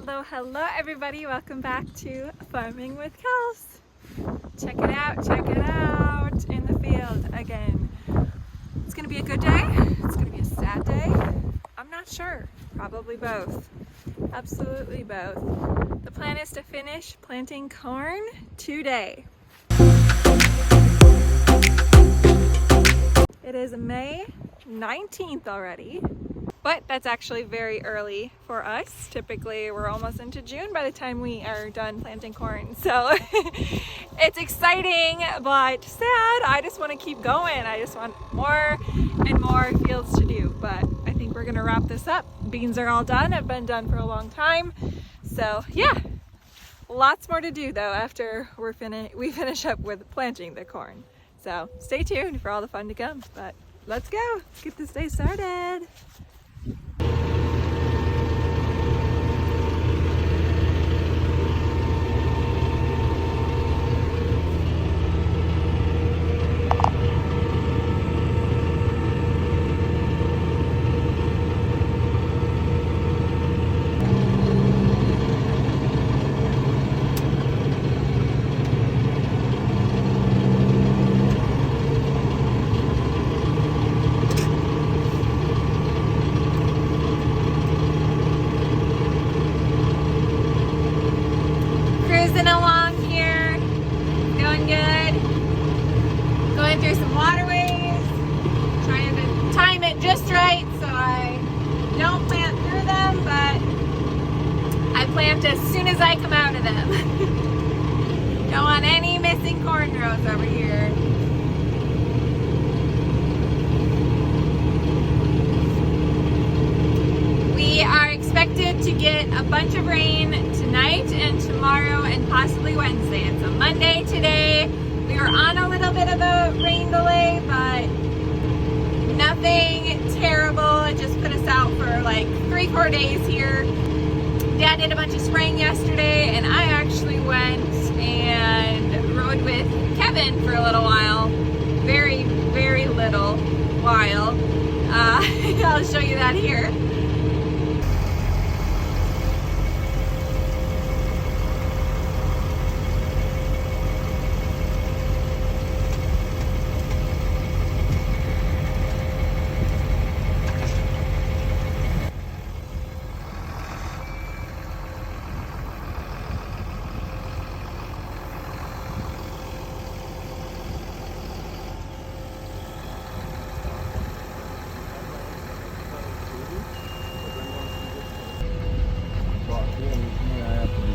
Hello everybody, welcome back to Farming with Kels. Check it out in the field again. It's gonna be a good day, it's gonna be a sad day. I'm not sure, probably both. Absolutely both. The plan is to finish planting corn today. It is May 19th already. But that's actually very early for us. Typically, we're almost into June by the time we are done planting corn. So it's exciting, but sad. I just want to keep going. I just want more and more fields to do. But I think we're gonna wrap this up. Beans are all done, have been done for a long time. So yeah, lots more to do though after we finish up with planting the corn. So stay tuned for all the fun to come. But let's go, let's get this day started. Along here, going good, going through some waterways, trying to time it just right so I don't plant through them, but I plant as soon as I come out of them. Don't want any missing corn rows over here. We are expected to get a bunch of rain tonight and tomorrow and possibly Wednesday. It's a Monday today. We were on a little bit of a rain delay, but nothing terrible. It just put us out for like 3-4 days here. Dad did a bunch of spraying yesterday, and I actually went and rode with Kevin for a little while. Very, very little while. I'll show you that here.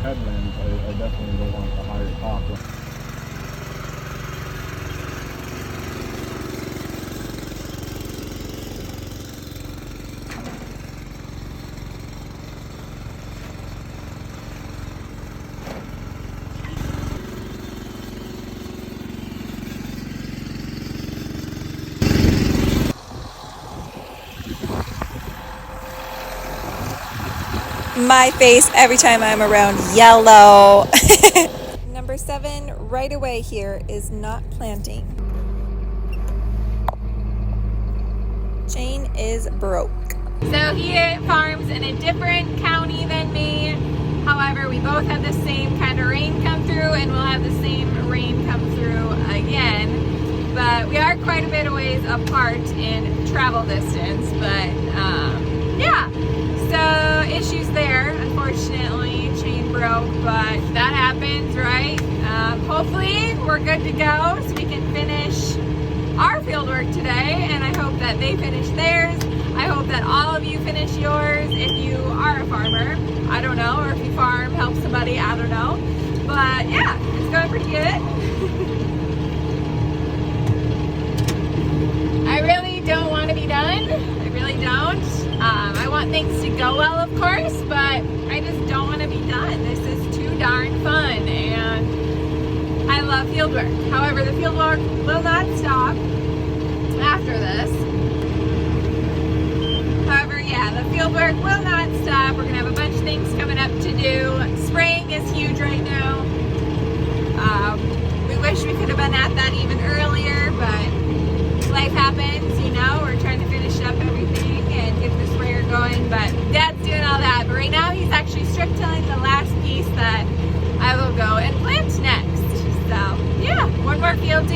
Headlands, I definitely don't want the higher top. My face every time I'm around yellow. Number 7 right away here is not planting. Shane is broke. So he farms in a different county than me. However, we both have the same kind of rain come through, and we'll have the same rain come through again. But we are quite a bit of ways apart in travel distance, but yeah. So issues there, unfortunately, chain broke, but that happens, right? Hopefully we're good to go so we can finish our field work today, and I hope that they finish theirs. I hope that all of you finish yours if you are a farmer. I don't know, or if you farm, help somebody, I don't know. But yeah, it's going pretty good. I really don't want to be done. I really don't. I want things to go well, of course, but I just don't want to be done. This is too darn fun, and I love field work. However, the field work will not stop after this. However, yeah, the field work will not stop. We're going to have a bunch of things coming up to do. Spraying is huge right now. We wish we could have been at that even earlier, but life happens, you know. We're trying to finish up everything and get the sprayer going, but Dad's doing all that. But right now he's actually strip tilling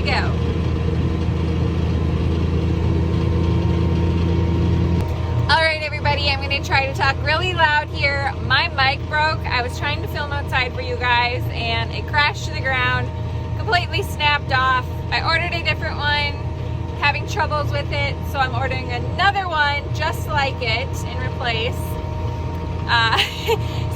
go. Alright everybody, I'm going to try to talk really loud here. My mic broke. I was trying to film outside for you guys and it crashed to the ground, completely snapped off. I ordered a different one, having troubles with it, so I'm ordering another one just like it in replace.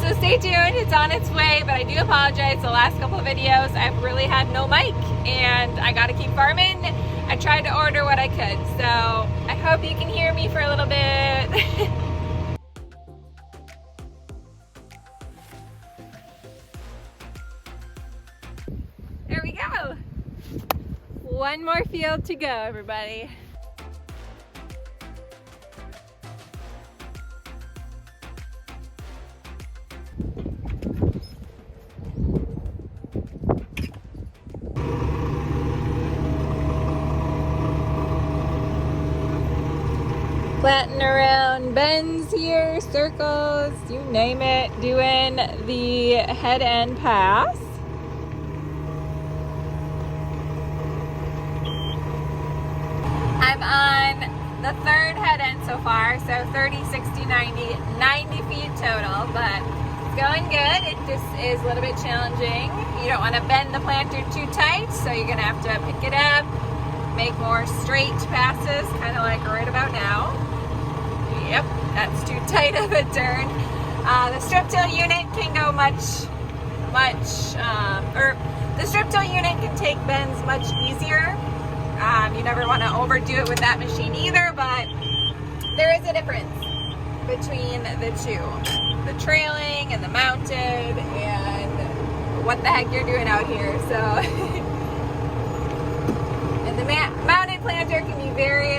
So stay tuned, it's on its way, but I do apologize. The last couple of videos I've really had no mic and I gotta keep farming. I tried to order what I could, so I hope you can hear me for a little bit. There we go. One more field to go, everybody. Planting around bends here, circles, you name it, doing the head end pass. I'm on the third head end so far, so 30, 60, 90, 90 feet total, but it's going good. It just is a little bit challenging. You don't want to bend the planter too tight, so you're going to have to pick it up, make more straight passes, kind of like right about now. Yep, that's too tight of a turn. The strip till unit can go the strip till unit can take bends much easier. You never want to overdo it with that machine either, but there is a difference between the two. The trailing and the mounted and what the heck you're doing out here. So, and the mounted planter can be very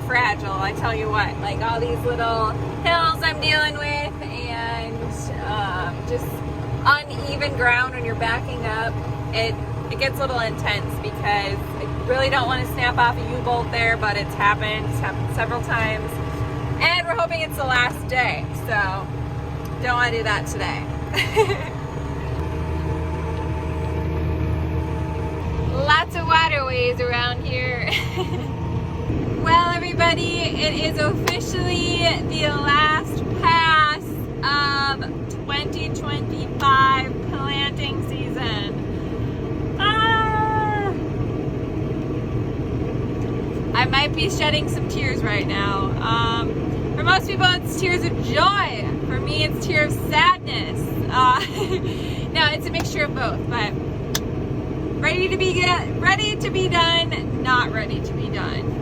fragile, I tell you what. Like all these little hills I'm dealing with and just uneven ground when you're backing up, it gets a little intense because I really don't want to snap off a U-bolt there, but it's happened several times. And we're hoping it's the last day, so don't want to do that today. Lots of waterways around here. Well, everybody, it is officially the last pass of 2025 planting season. I might be shedding some tears right now. For most people, it's tears of joy. For me, it's tears of sadness. No, it's a mixture of both, but ready to be done, not ready to be done.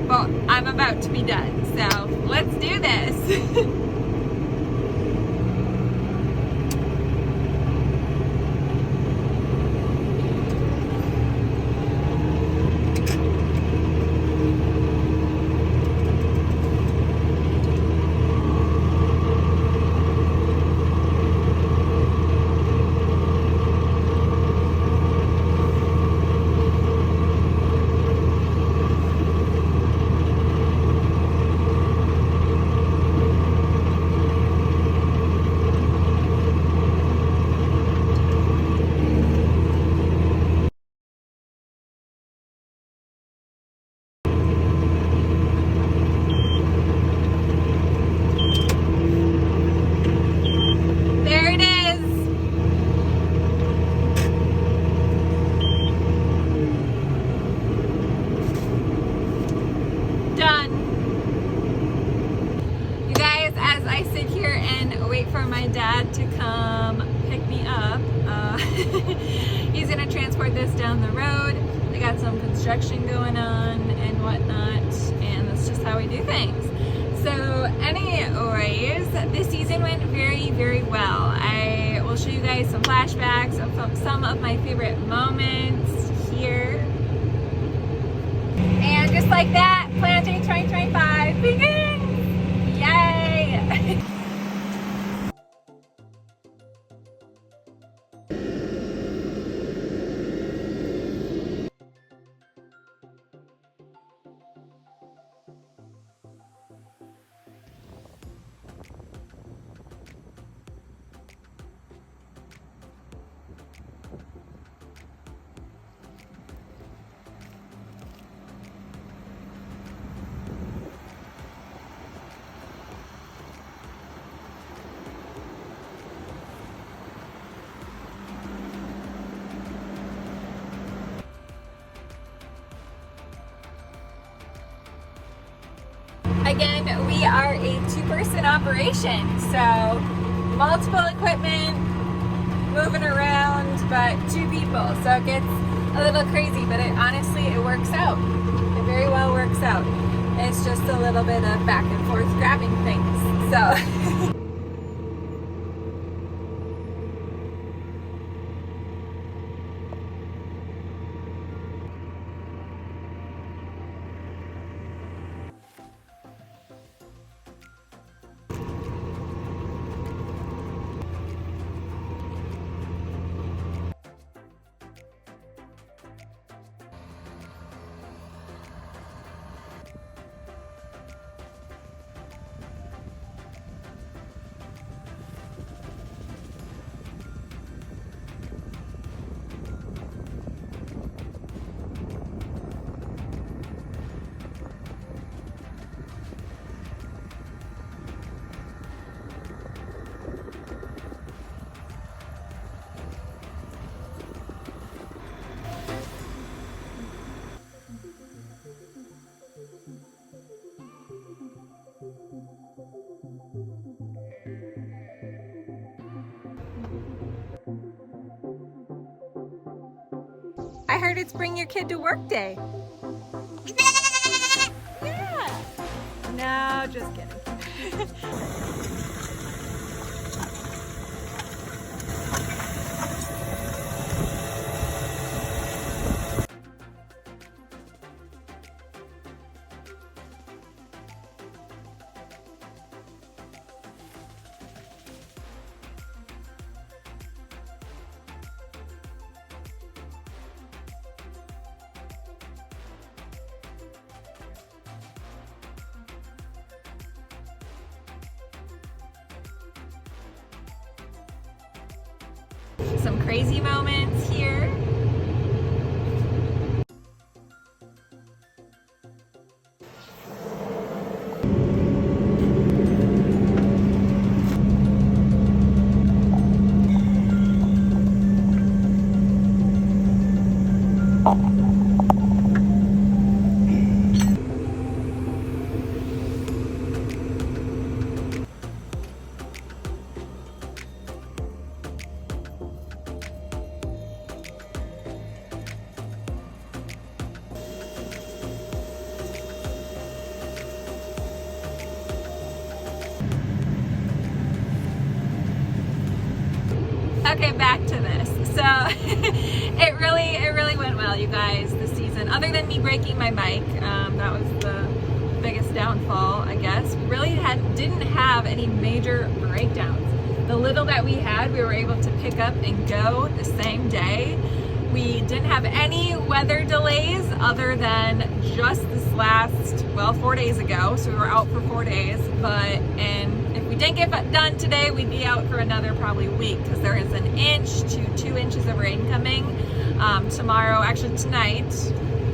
But I'm about to be done, so let's do this. To come pick me up. He's gonna transport this down the road. They got some construction going on and whatnot, and that's just how we do things. So anyways, this season went very, very well. I will show you guys some flashbacks of some of my favorite moments here. And just like that, planting 2025 begins! Yay! Again, we are a two-person operation, so multiple equipment, moving around, but two people, so it gets a little crazy, but honestly, it works out. It very well works out. It's just a little bit of back and forth grabbing things, so. I heard it's bring your kid to work day. Yeah. No, just kidding. Some crazy moments here. Okay, back to this. So it really went well, you guys, this season. Other than me breaking my mic, that was the biggest downfall, I guess. We really didn't have any major breakdowns. The little that we had, we were able to pick up and go the same day. We didn't have any weather delays other than just this last, well, 4 days ago. So we were out for 4 days, and if we didn't get done today, we'd be out for another probably week because there is 1 inch to 2 inches of rain coming tomorrow, actually tonight,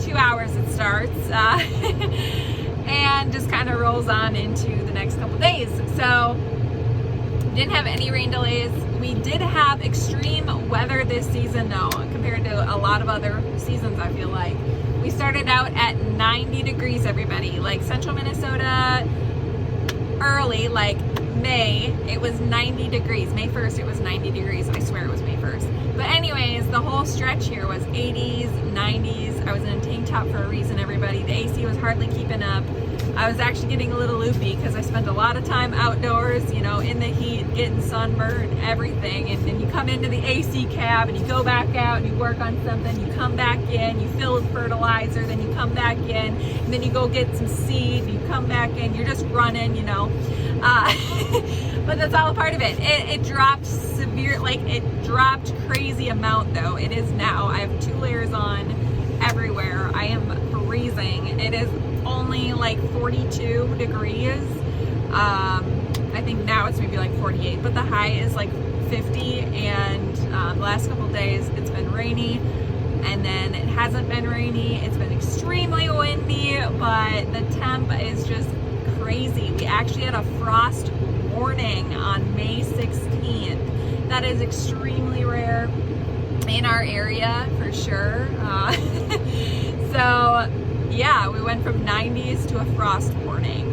2 hours it starts, and just kind of rolls on into the next couple days. So didn't have any rain delays. We did have extreme weather this season though, compared to a lot of other seasons, I feel like. We started out at 90 degrees, everybody. Like central Minnesota, early, like May, it was 90 degrees. May 1st, it was 90 degrees. I swear it was May 1st. But anyways, the whole stretch here was 80s, 90s. I was in a tank top for a reason, everybody. The AC was hardly keeping up. I was actually getting a little loopy because I spent a lot of time outdoors, you know, in the heat, getting sunburned, everything. And then you come into the AC cab and you go back out and you work on something, you come back in, you fill with fertilizer, then you come back in, and then you go get some seed, and you come back in, you're just running, you know. But that's all a part of it. It dropped severe, like it dropped crazy amount though. It is now, I have 2 layers on everywhere. I am freezing. It is only like 42 degrees. I think now it's maybe like 48, but the high is like 50, and the last couple days it's been rainy, and then it hasn't been rainy. It's been extremely windy, but the temp is just crazy. We actually had a frost warning on May 16th. That is extremely rare in our area for sure. So yeah, we went from 90s to a frost warning.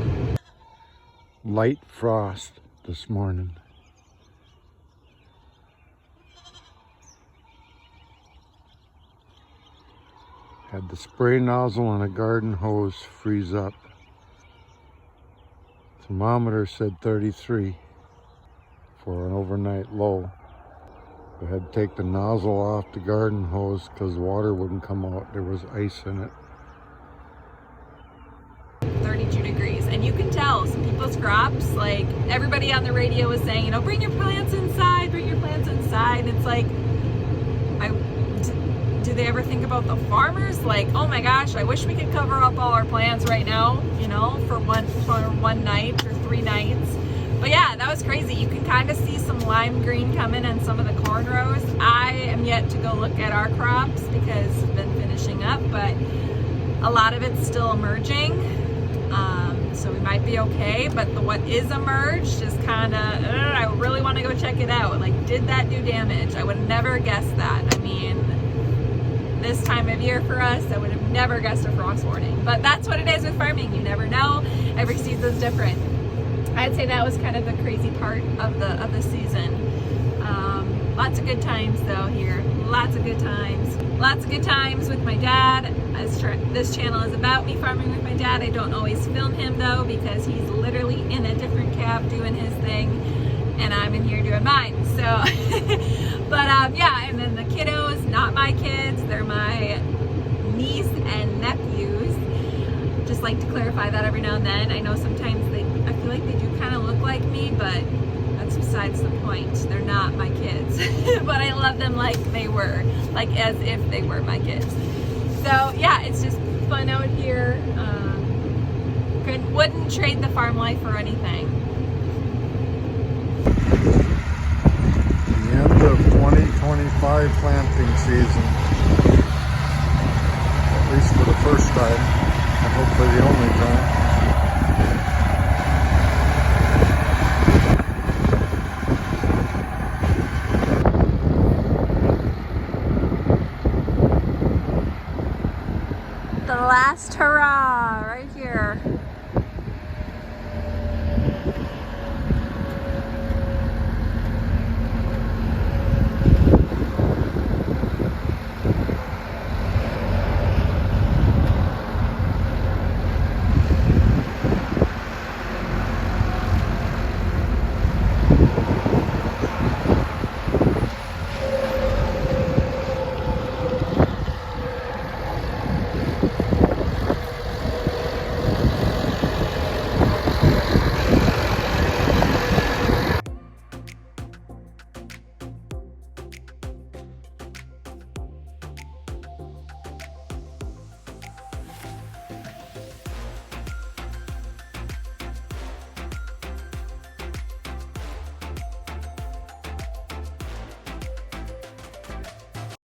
light frost this morning. Had the spray nozzle and a garden hose freeze up. Thermometer said 33 for an overnight low. I had to take the nozzle off the garden hose because water wouldn't come out. There was ice in it. 32 degrees, and you can tell some people's crops, like everybody on the radio was saying, you know, bring your plants inside, bring your plants inside. It's like, do they ever think about the farmers? Like, oh my gosh, I wish we could cover up all our plants right now, you know, for one night or 3 nights. But yeah, that was crazy. You can kind of see some lime green coming in some of the corn rows. I am yet to go look at our crops because I've been finishing up, but a lot of it's still emerging. So we might be okay, but what is emerged is kind of, I really want to go check it out. Like, did that do damage? I would have never guessed that. I mean, this time of year for us, I would have never guessed a frost warning. But that's what it is with farming. You never know. Every season's different. I'd say that was kind of the crazy part of the season. Lots of good times though here. Lots of good times. Lots of good times with my dad. This channel is about me farming with my dad. I don't always film him though because he's literally in a different cab doing his thing and I'm in here doing mine. So, but yeah, and then the kiddos, not my kids, they're my niece and nephews. Just like to clarify that every now and then. I know sometimes I feel like they do kind of look like me, but that's besides the point. They're not my kids, but I love them like they were, like as if they were my kids. So yeah, it's just fun out here. Wouldn't trade the farm life for anything. The end of 2025 planting season, at least for the first time, and hopefully the only time. The last hurrah right here.